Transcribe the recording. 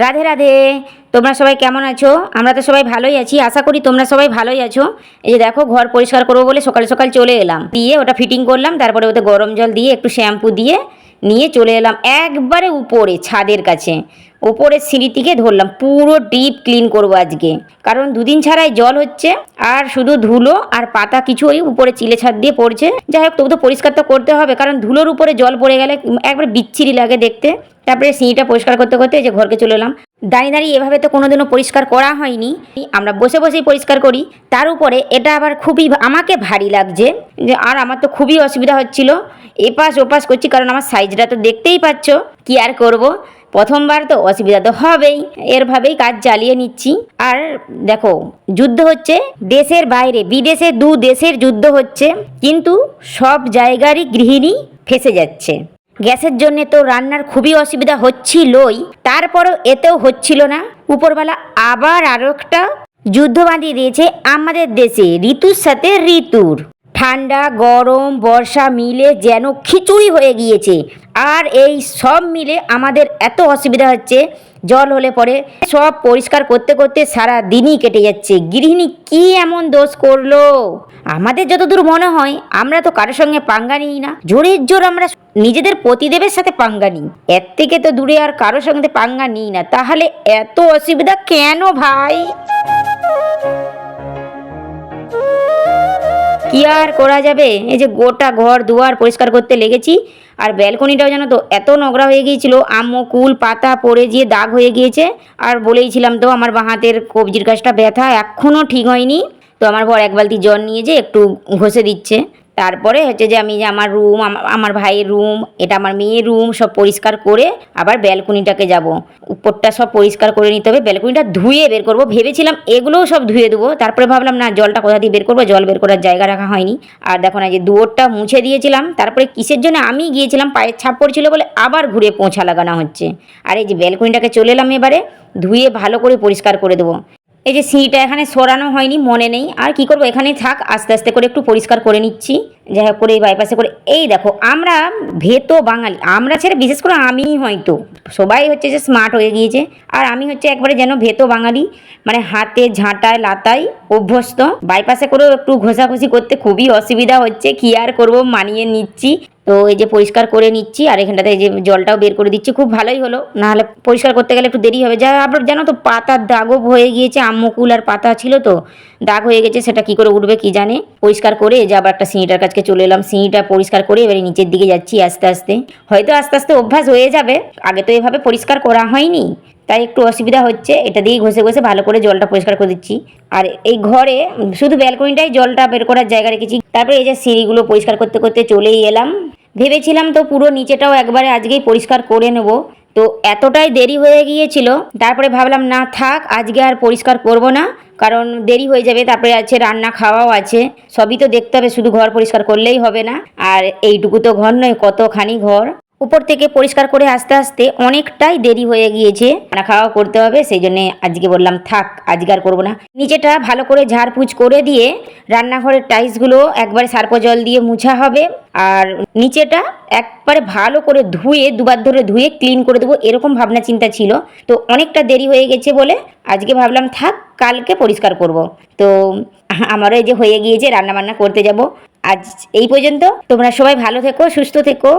রাধে রাধে। তোমরা সবাই কেমন আছো? আমরা তো সবাই ভালোই আছি, আশা করি তোমরা সবাই ভালোই আছো। এই যে দেখো, ঘর পরিষ্কার করবো বলে সকাল সকাল চলে এলাম, দিয়ে ওটা ফিটিং করলাম, তারপরে ওতে গরম জল দিয়ে একটু শ্যাম্পু দিয়ে নিয়ে চলে এলাম একবারে উপরে ছাদের কাছে। উপরের সিঁড়ি থেকে ধরলাম, পুরো ডিপ ক্লিন করবো আজকে, কারণ দুদিন ছাড়াই জল হচ্ছে আর শুধু ধুলো আর পাতা কিছু ওই উপরে চিলে ছাদ দিয়ে পড়ছে। যাই হোক, তবু তো পরিষ্কার তো করতে হবে, কারণ ধুলোর উপরে জল পড়ে গেলে একবারে বিচ্ছিরি লাগে দেখতে। তারপরে সিঁড়িটা পরিষ্কার করতে করতে এই যে ঘরকে চলে এলাম। দাঁড়িয়ে দাঁড়িয়ে এভাবে তো কোনোদিনও পরিষ্কার করা হয়নি, আমরা বসে বসেই পরিষ্কার করি। তার উপরে এটা আবার খুবই আমাকে ভারী লাগছে, যে আর আমার তো খুবই অসুবিধা হচ্ছিল, এপাশ ওপাশ করছি, কারণ আমার সাইজটা তো দেখতেই পাচ্ছ। কি আর করব, প্রথমবার তো অসুবিধা তো হবেই, এরভাবেই কাজ চালিয়ে নিচ্ছি। আর দেখো, যুদ্ধ হচ্ছে দেশের বাইরে, বিদেশে, দু দেশের যুদ্ধ হচ্ছে, কিন্তু সব জায়গারই গৃহিণী ফেঁসে যাচ্ছে। গ্যাসের জন্য তো রান্নার খুবই অসুবিধা হচ্ছিলই, তারপরও এতেও হচ্ছিল না, উপরবেলা আবার আরও একটা যুদ্ধ বাঁধিয়ে দিয়েছে আমাদের দেশে, ঋতুর সাথে ঋতুর। ঠান্ডা গরম বর্ষা মিলে যেন খিচুড়ি হয়ে গিয়েছে। আর এই সব মিলে আমাদের এত অসুবিধা হচ্ছে, জল হলে পরে সব পরিষ্কার করতে করতে সারা দিনই কেটে যাচ্ছে। গৃহিণী কি এমন দোষ করলো? আমাদের যতদূর মনে হয় আমরা তো কারোর সঙ্গে পাঙ্গা নিই না, জোরের জোর আমরা নিজেদের পতিদেবের সাথে পাঙ্গা নিই, এর থেকে তো দূরে আর কারোর সঙ্গে পাঙ্গা নিই না। তাহলে এত অসুবিধা কেন ভাই? কি আর করা যাবে, এই যে গোটা ঘর দুয়ার পরিষ্কার করতে লেগেছি। আর ব্যালকনিটাও জানো তো এত নোংরা হয়ে গিয়েছিল, কুল পাতা পড়ে গিয়ে দাগ হয়ে গিয়েছে। আর বলেইছিলাম তো আমার বাঁ হাতের কবজির কাছটা ব্যথা, এখনও ঠিক হয়নি। তো আমার বর এক বালতি জল নিয়ে যে একটু ঘষে দিচ্ছে। তারপরে হচ্ছে যে আমি যে আমার রুম, আমার ভাইয়ের রুম, এটা আমার মেয়ের রুম, সব পরিষ্কার করে আবার ব্যালকনিটাকে যাব, উপরটা সব পরিষ্কার করে নিতে হবে। ব্যালকনিটা ধুয়ে বের করব ভেবেছিলাম, এগুলোও সব ধুয়ে দেবো। তারপরে ভাবলাম না, জলটা কোথা দিয়ে বের করবো, জল বের করার জায়গা রাখা হয়নি। আর দেখো না, যে দুয়ারটা মুছে দিয়েছিলাম, তারপরে কিসের জন্য আমি গিয়েছিলাম, পায়ের ছাপ পড়ছিল বলে আবার ঘুরে পোঁছা লাগানো হচ্ছে। আর এই যে ব্যালকনিটাকে চলে এলাম, এবারে ধুয়ে ভালো করে পরিষ্কার করে দেবো। এই যে সিঁড়িটা এখানে সরানো হয়নি, মনে নেই, আর কি করব, এখানেই থাক, আস্তে আস্তে করে একটু পরিষ্কার করে নিচ্ছি। যাই হোক করে এই বাইপাসে করে, এই দেখো আমরা ভেতো বাঙালি, আমরা ছেড়ে বিশেষ করে আমি, হয়তো সবাই হচ্ছে যে স্মার্ট হয়ে গিয়েছে, আর আমি হচ্ছে একবারে যেন ভেতো বাঙালি, মানে হাতে ঝাঁটায় লাতায় অভ্যস্ত। বাইপাসে করেও একটু ঘষাঘষি করতে খুবই অসুবিধা হচ্ছে, কি আর করব, মানিয়ে নিচ্ছি। তো এই যে পরিষ্কার করে নিচ্ছি, আর এখানটাতে এই যে জলটাও বের করে দিচ্ছি, খুব ভালোই হলো, নাহলে পরিষ্কার করতে গেলে একটু দেরি হবে। যা আবার জানো তো, পাতার দাগও হয়ে গিয়েছে, কুল আর পাতা ছিল তো দাগ হয়ে গেছে, সেটা কি করে উঠবে কি জানে। পরিষ্কার করে এই যে আবার একটা সিঁড়িটার কাছে চলে এলাম, সিঁড়িটা পরিষ্কার করে এবারে নিচের দিকে যাচ্ছি আস্তে আস্তে। হয়তো আস্তে আস্তে অভ্যাস হয়ে যাবে, আগে তো এভাবে পরিষ্কার করা হয়নি, তাই একটু অসুবিধা হচ্ছে। এটা দিয়েই ঘষে ঘষে ভালো করে জলটা পরিষ্কার করে দিচ্ছি। আর এই ঘরে শুধু ব্যালকনিটাই জলটা বের করার জায়গা রেখেছি। তারপরে এই যে সিঁড়িগুলো পরিষ্কার করতে করতে চলেই এলাম। ভেবেছিলাম তো পুরো নিচেটাও একবারে আজকেই পরিষ্কার করে নেব, তো এতটাই দেরি হয়ে গিয়েছিল, তারপরে ভাবলাম না থাক, আজকে আর পরিষ্কার করব না, কারণ দেরি হয়ে যাবে। তারপরে আছে রান্না খাওয়াও আছে, সবই তো দেখতে হবে, শুধু ঘর পরিষ্কার করলেই হবে না। আর এইটুকু তো ঘর নয়, কতখানি ঘর, উপর থেকে পরিষ্কার করে আস্তে আস্তে অনেকটাই দেরি হয়ে গিয়েছে, রান্না খাওয়া করতে হবে, সেই জন্যে আজকে বললাম থাক, আজকে আর করবো না। নিচেটা ভালো করে ঝাড়পুছ করে দিয়ে রান্নাঘরের টাইলসগুলো একবারে সার্প জল দিয়ে মুছা হবে, আর নিচেটা একবারে ভালো করে ধুয়ে, দুবার ধরে ধুয়ে ক্লিন করে দেবো, এরকম ভাবনা চিন্তা ছিল। তো অনেকটা দেরি হয়ে গেছে বলে আজকে ভাবলাম থাক, কালকে পরিষ্কার করব। তো আমারও এই যে হয়ে গিয়েছে, রান্না বান্না করতে যাব। আজ এই পর্যন্ত, তোমরা সবাই ভালো থেকো, সুস্থ থেকো।